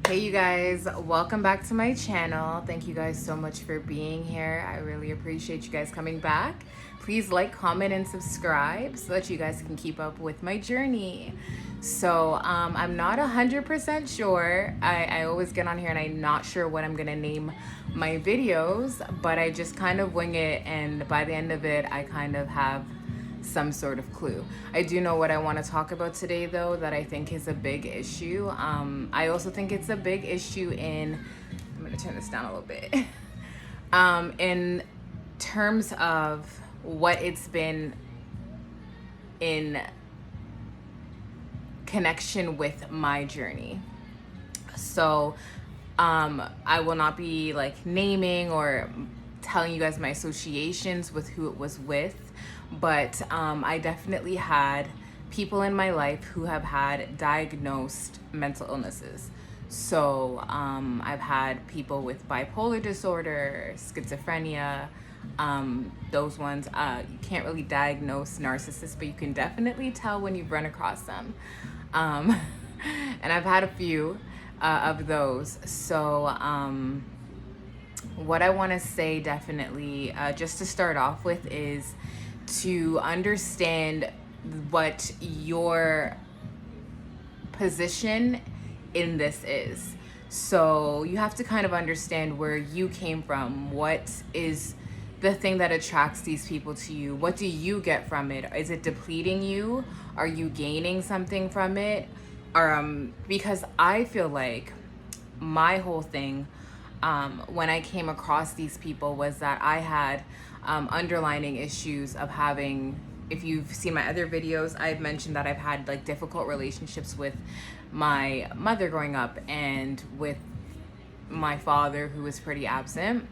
Hey you guys, welcome back to my channel. Thank you guys so much for being here. I really appreciate you guys coming back. Please like, comment, and subscribe so that you guys can keep up with my journey. So I'm not 100% sure. I always get on here and I'm not sure what I'm gonna name my videos, but I just kind of wing it, and by the end of it I kind of have some sort of clue. I do know what I want to talk about today, though, that I think is a big issue. I also think it's a big issue I'm going to turn this down a little bit, in terms of what it's been in connection with my journey. So I will not be like naming or telling you guys my associations with who it was with, but I definitely had people in my life who have had diagnosed mental illnesses. So I've had people with bipolar disorder, schizophrenia, those ones. You can't really diagnose narcissists, but you can definitely tell when you've run across them. And I've had a few of those. So what I want to say definitely, just to start off with, is to understand what your position in this is. So you have to kind of understand where you came from. What is the thing that attracts these people to you? What do you get from it? Is it depleting you? Are you gaining something from it? Because I feel like my whole thing, when I came across these people, was that I had underlining issues of having, if you've seen my other videos, I've mentioned that I've had like difficult relationships with my mother growing up and with my father, who was pretty absent.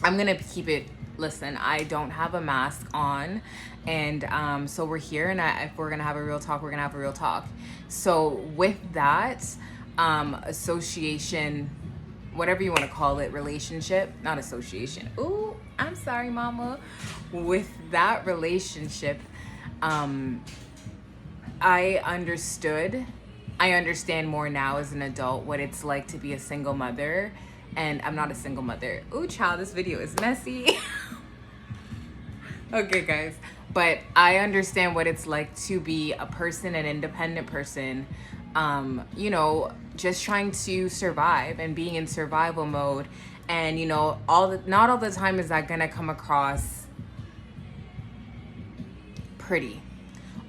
I'm gonna keep it, listen, I don't have a mask on, and so we're here, and if we're gonna have a real talk, we're gonna have a real talk. So with that association, whatever you want to call it, relationship, not association. Ooh, I'm sorry, mama. With that relationship, I understand more now as an adult what it's like to be a single mother. And I'm not a single mother. Ooh, child, this video is messy. Okay, guys. But I understand what it's like to be a person, an independent person, just trying to survive and being in survival mode. And, not all the time is that gonna come across pretty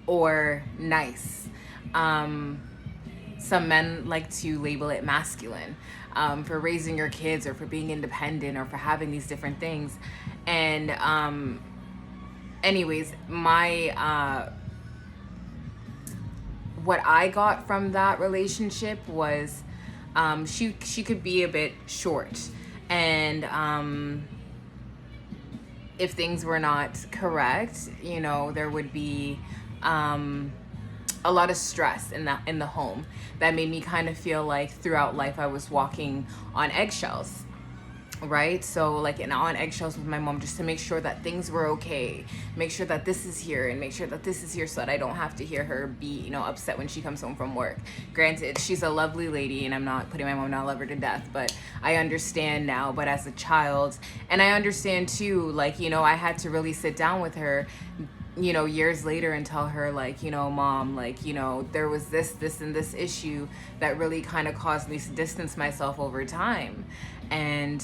or nice. Some men like to label it masculine, for raising your kids or for being independent or for having these different things. And anyways, my what I got from that relationship was, she could be a bit short, and if things were not correct, there would be a lot of stress in the home that made me kind of feel like throughout life I was walking on eggshells. Right? So like on eggshells with my mom, just to make sure that things were okay, make sure that this is here and make sure that this is here, so that I don't have to hear her be upset when she comes home from work. Granted, she's a lovely lady and I'm not putting my mom down, I love her to death, but I understand now. But as a child, and I understand too, like, I had to really sit down with her years later and tell her, like, mom, like, there was this and this issue that really kind of caused me to distance myself over time. And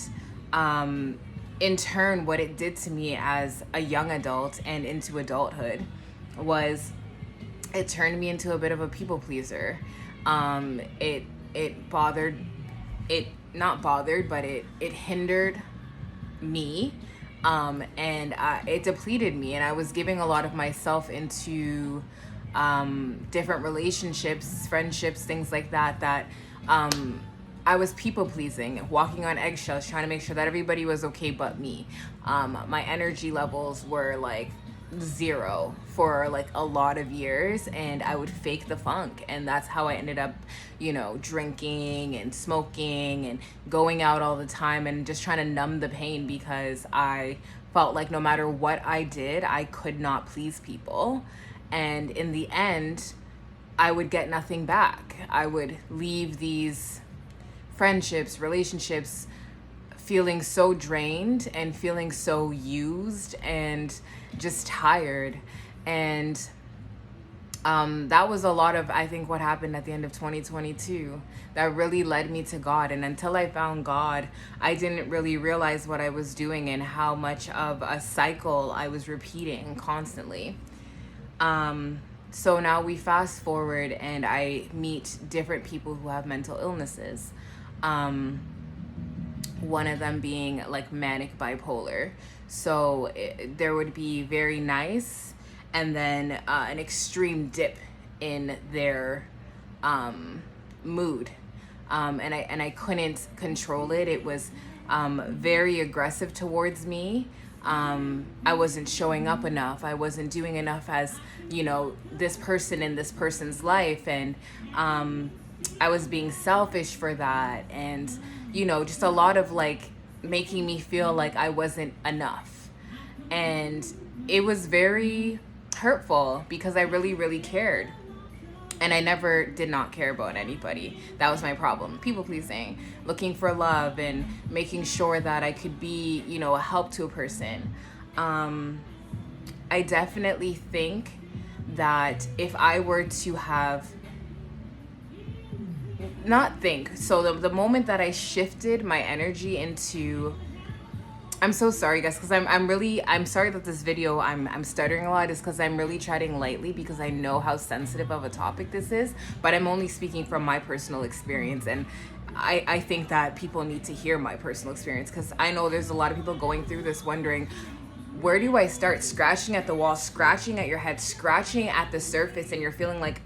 in turn, what it did to me as a young adult and into adulthood was it turned me into a bit of a people pleaser. It bothered, it not bothered, but it hindered me. And it depleted me, and I was giving a lot of myself into different relationships, friendships, things like that I was people pleasing, walking on eggshells, trying to make sure that everybody was okay but me. My energy levels were like zero for like a lot of years, and I would fake the funk, and that's how I ended up drinking and smoking and going out all the time and just trying to numb the pain, because I felt like no matter what I did, I could not please people, and in the end I would get nothing back. I would leave these friendships, relationships, feeling so drained and feeling so used and just tired. And that was a lot of, I think, what happened at the end of 2022 that really led me to God. And until I found God, I didn't really realize what I was doing and how much of a cycle I was repeating constantly. So now we fast forward and I meet different people who have mental illnesses. One of them being like manic bipolar. So there would be very nice and then an extreme dip in their mood. And I couldn't control it. It was very aggressive towards me. I wasn't showing up enough. I wasn't doing enough as, this person in this person's life. And I was being selfish for that. And, just a lot of like making me feel like I wasn't enough. And it was very hurtful because I really, really cared. And I never did not care about anybody. That was my problem. People pleasing, looking for love and making sure that I could be, a help to a person. I definitely think that if I were to have, so the moment that I shifted my energy into, I'm so sorry guys, because I'm sorry that this video, I'm stuttering a lot, is because I'm really treading lightly because I know how sensitive of a topic this is, but I'm only speaking from my personal experience. And I think that people need to hear my personal experience, because I know there's a lot of people going through this wondering, where do I start? Scratching at the wall, scratching at your head, scratching at the surface, and you're feeling like,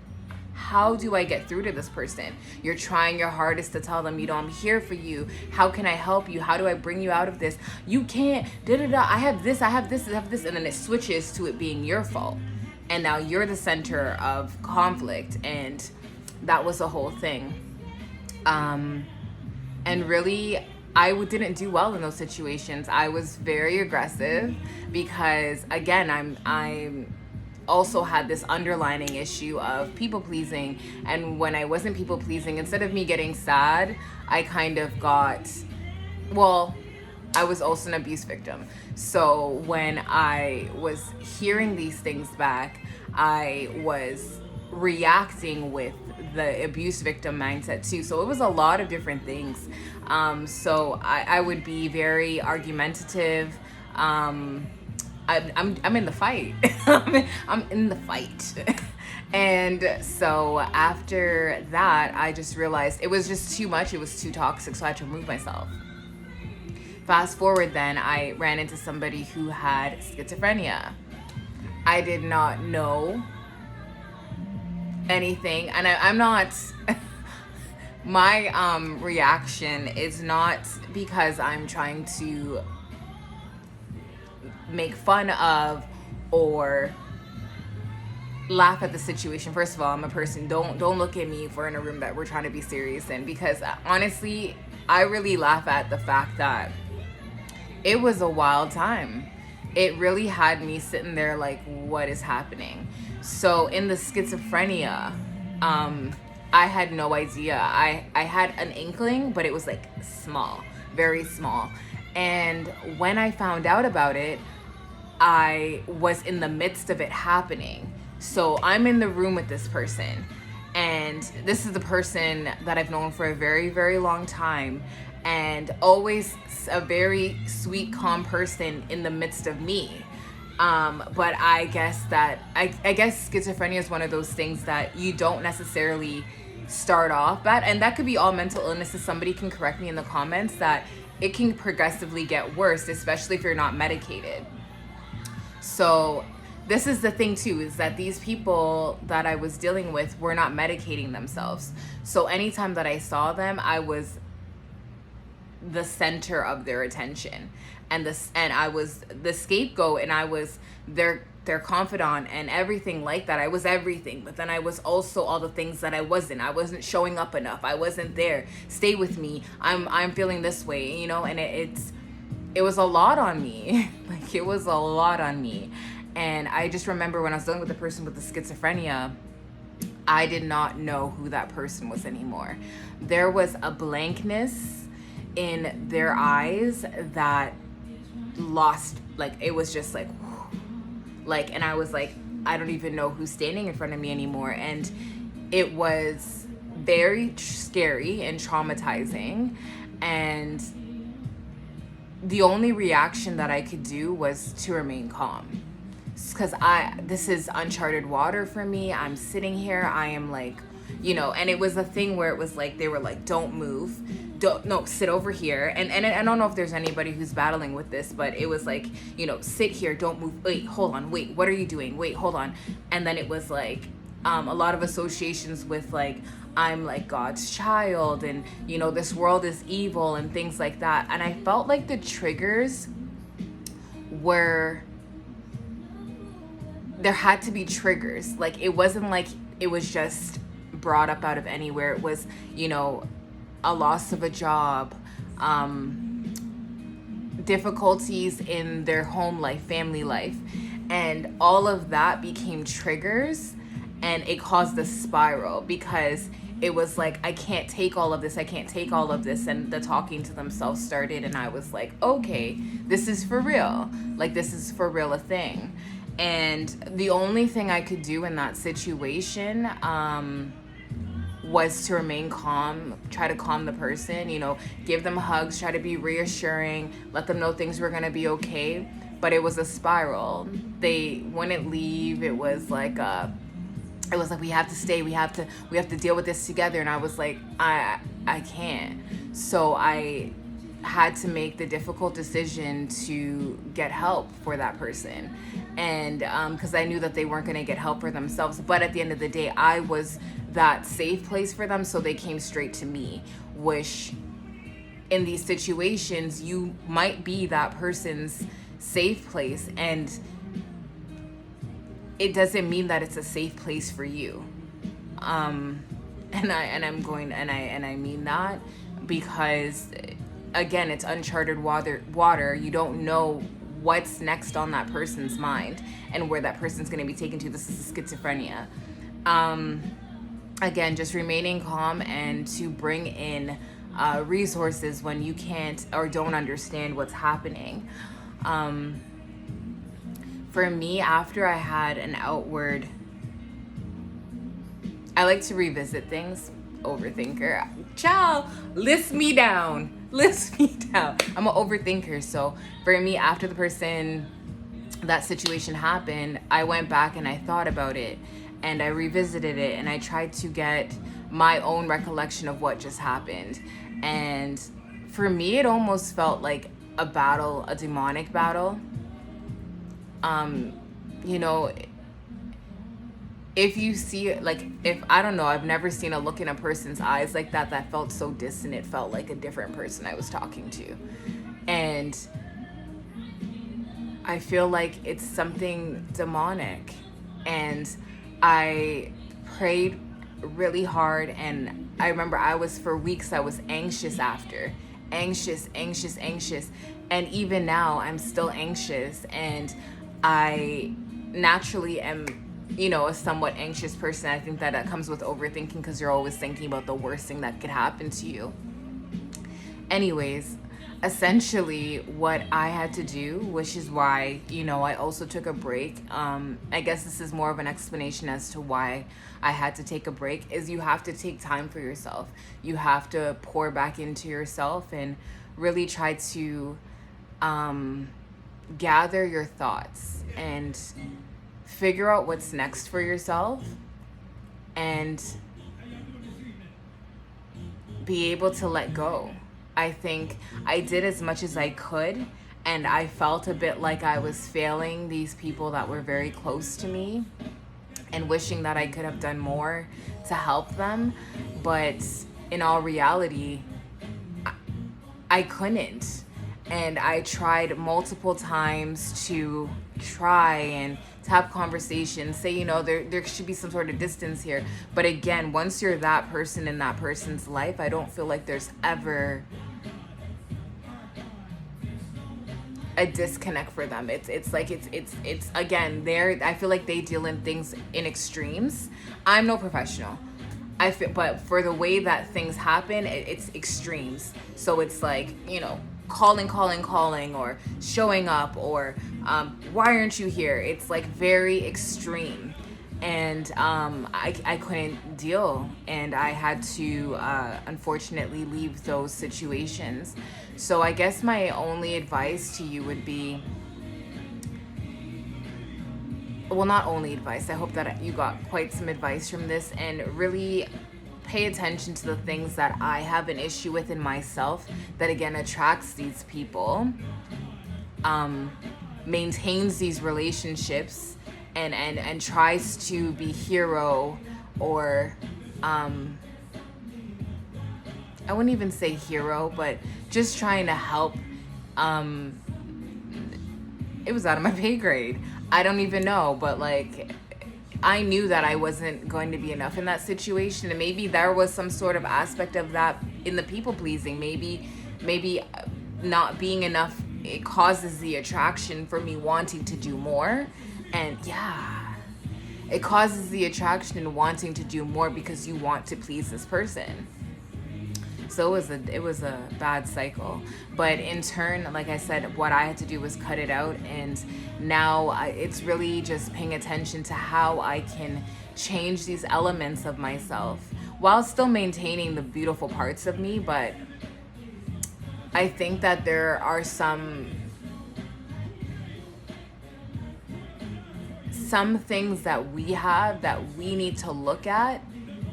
how do I get through to this person? You're trying your hardest to tell them, I'm here for you. How can I help you? How do I bring you out of this? You can't, I have this. And then it switches to it being your fault. And now you're the center of conflict. And that was the whole thing. And really, I didn't do well in those situations. I was very aggressive because, again, I'm also had this underlining issue of people pleasing. And when I wasn't people pleasing, instead of me getting sad, I kind of got, I was also an abuse victim. So when I was hearing these things back, I was reacting with the abuse victim mindset too. So it was a lot of different things. So I would be very argumentative. I'm in the fight. I'm in the fight. And so after that, I just realized it was just too much. It was too toxic. So I had to remove myself. Fast forward then, I ran into somebody who had schizophrenia. I did not know anything. And I'm not, my reaction is not because I'm trying to make fun of or laugh at the situation. First of all, I'm a person, don't look at me if we're in a room that we're trying to be serious in, because honestly, I really laugh at the fact that it was a wild time. It really had me sitting there like, what is happening? So in the schizophrenia, I had no idea. I had an inkling, but it was like small, very small. And when I found out about it, I was in the midst of it happening. So I'm in the room with this person, and this is the person that I've known for a very, very long time, and always a very sweet, calm person in the midst of me. But I guess schizophrenia is one of those things that you don't necessarily start off bad, and that could be all mental illnesses. Somebody can correct me in the comments that it can progressively get worse, especially if you're not medicated. So this is the thing too, is that these people that I was dealing with were not medicating themselves. So anytime that I saw them, I was the center of their attention, and I was the scapegoat, and I was their confidant and everything like that. I was everything, but then I was also all the things that I wasn't showing up enough. I wasn't there. Stay with me. I'm feeling this way, and it was a lot on me. Like, it was a lot on me. And I just remember when I was dealing with the person with the schizophrenia, I did not know who that person was anymore. There was a blankness in their eyes that lost, like, it was just like, like, and I was like, I don't even know who's standing in front of me anymore. And it was very scary and traumatizing. And the only reaction that I could do was to remain calm. Because this is uncharted water for me. I'm sitting here, I am like, and it was a thing where it was like, they were like, don't move, sit over here. And I don't know if there's anybody who's battling with this, but it was like, sit here, don't move, wait, hold on, wait, what are you doing, wait, hold on. And then it was like, a lot of associations with like, I'm like God's child, and this world is evil and things like that. And I felt like the triggers were, there had to be triggers. Like, it wasn't like it was just brought up out of anywhere. It was, a loss of a job, difficulties in their home life, family life, and all of that became triggers, and it caused a spiral, because it was like, I can't take all of this, and the talking to themselves started, and I was like, okay, this is for real, like, this is for real a thing. And the only thing I could do in that situation was to remain calm, try to calm the person, give them hugs, try to be reassuring, let them know things were gonna be okay. But it was a spiral. They wouldn't leave. It was like we have to stay, we have to deal with this together. And I was like, I can't. So I had to make the difficult decision to get help for that person. And because I knew that they weren't going to get help for themselves. But at the end of the day, I was that safe place for them, so they came straight to me. Which, in these situations, you might be that person's safe place, and it doesn't mean that it's a safe place for you. And I mean that, because again, it's uncharted water. You don't know what's next on that person's mind and where that person's going to be taken to. This is schizophrenia. Again, just remaining calm, and to bring in resources when you can't or don't understand what's happening. For me, after I had an outward, I like to revisit things. Overthinker. Ciao. List me down. I'm an overthinker. So for me, after that situation happened, I went back and I thought about it, and I revisited it, and I tried to get my own recollection of what just happened. And for me, it almost felt like a battle, a demonic battle. If you see it, like, I don't know, I've never seen a look in a person's eyes like that felt so distant. It felt like a different person I was talking to. And I feel like it's something demonic. And I prayed really hard, and I remember for weeks I was anxious after. Anxious. And even now I'm still anxious, and I naturally am, a somewhat anxious person. I think that comes with overthinking, because you're always thinking about the worst thing that could happen to you. Anyways, essentially what I had to do, which is why, I also took a break. I guess this is more of an explanation as to why I had to take a break, is you have to take time for yourself. You have to pour back into yourself and really try to gather your thoughts and figure out what's next for yourself, and be able to let go. I think I did as much as I could, and I felt a bit like I was failing these people that were very close to me, and wishing that I could have done more to help them. But in all reality, I couldn't. And I tried multiple times to try and to have conversations, say, there should be some sort of distance here. But again, once you're that person in that person's life, I don't feel like there's ever a disconnect for them. It's like it's again, there I feel like they deal in things in extremes. I'm no professional. I feel, but for the way that things happen, it's extremes. So it's like, you know, calling, or showing up, or why aren't you here? It's like very extreme. And I couldn't deal, and I had to unfortunately leave those situations. So I guess my only advice to you would be, well, not only advice, I hope that you got quite some advice from this, and really pay attention to the things that I have an issue with in myself that again attracts these people, maintains these relationships, and tries to be hero, or I wouldn't even say hero, but just trying to help. It was out of my pay grade. I don't even know, but like, I knew that I wasn't going to be enough in that situation, and maybe there was some sort of aspect of that in the people pleasing. Maybe not being enough, it causes the attraction for me wanting to do more. And yeah, it causes the attraction and wanting to do more because you want to please this person. So it was a bad cycle. But in turn, like I said, what I had to do was cut it out, and now it's really just paying attention to how I can change these elements of myself while still maintaining the beautiful parts of me. But I think that there are some things that we have that we need to look at.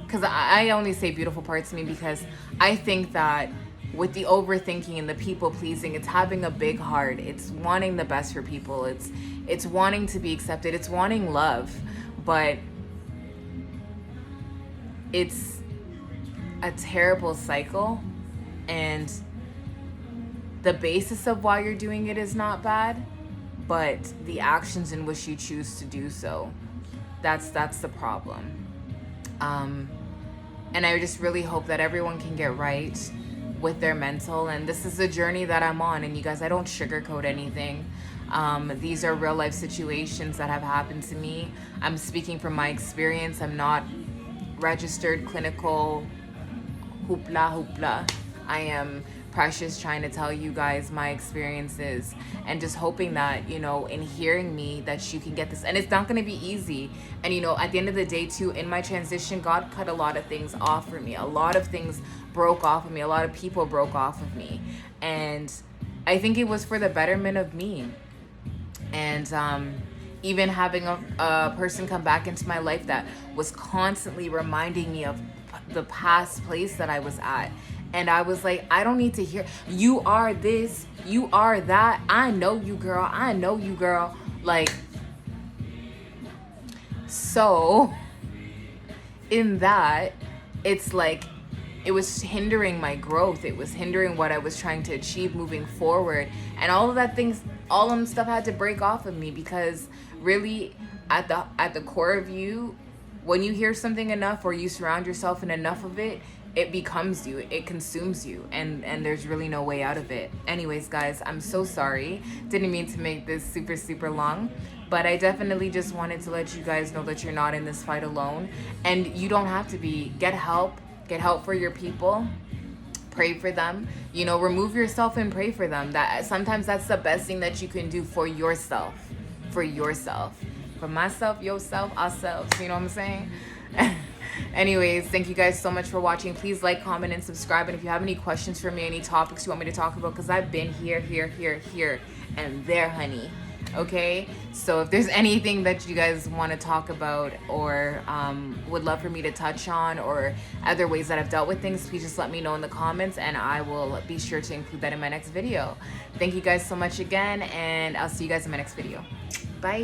Because I only say beautiful parts of me because I think that with the overthinking and the people pleasing, it's having a big heart. It's wanting the best for people. It's wanting to be accepted. It's wanting love. But it's a terrible cycle. And the basis of why you're doing it is not bad, but the actions in which you choose to do so, that's the problem. And I just really hope that everyone can get right with their mental. And this is a journey that I'm on. And you guys, I don't sugarcoat anything. These are real life situations that have happened to me. I'm speaking from my experience. I'm not registered clinical hoopla. I am Precious, trying to tell you guys my experiences, and just hoping that, you know, in hearing me, that you can get this. And it's not going to be easy. And, you know, at the end of the day too, in my transition, God cut a lot of things off for me. A lot of things broke off of me. A lot of people broke off of me. And I think it was for the betterment of me. And even having a person come back into my life that was constantly reminding me of the past place that I was at. And I was like, I don't need to hear, you are this, you are that. I know you, girl. I know you, girl. Like, so in that, it's like, it was hindering my growth. It was hindering what I was trying to achieve moving forward. And all of that things, all of them stuff had to break off of me, because really at the core of you, when you hear something enough, or you surround yourself in enough of it, it becomes you, it consumes you, and there's really no way out of it. Anyways, guys, I'm so sorry. Didn't mean to make this super long, but I definitely just wanted to let you guys know that you're not in this fight alone, and you don't have to be. Get help for your people. Pray for them. You know, remove yourself and pray for them. That sometimes that's the best thing that you can do for yourself. For myself, yourself, ourselves. You know what I'm saying? Anyways, thank you guys so much for watching. Please like, comment, and subscribe. And if you have any questions for me, any topics you want me to talk about, because I've been here, and there, honey. Okay? So if there's anything that you guys want to talk about, or would love for me to touch on, or other ways that I've dealt with things, please just let me know in the comments, and I will be sure to include that in my next video. Thank you guys so much again, and I'll see you guys in my next video. Bye.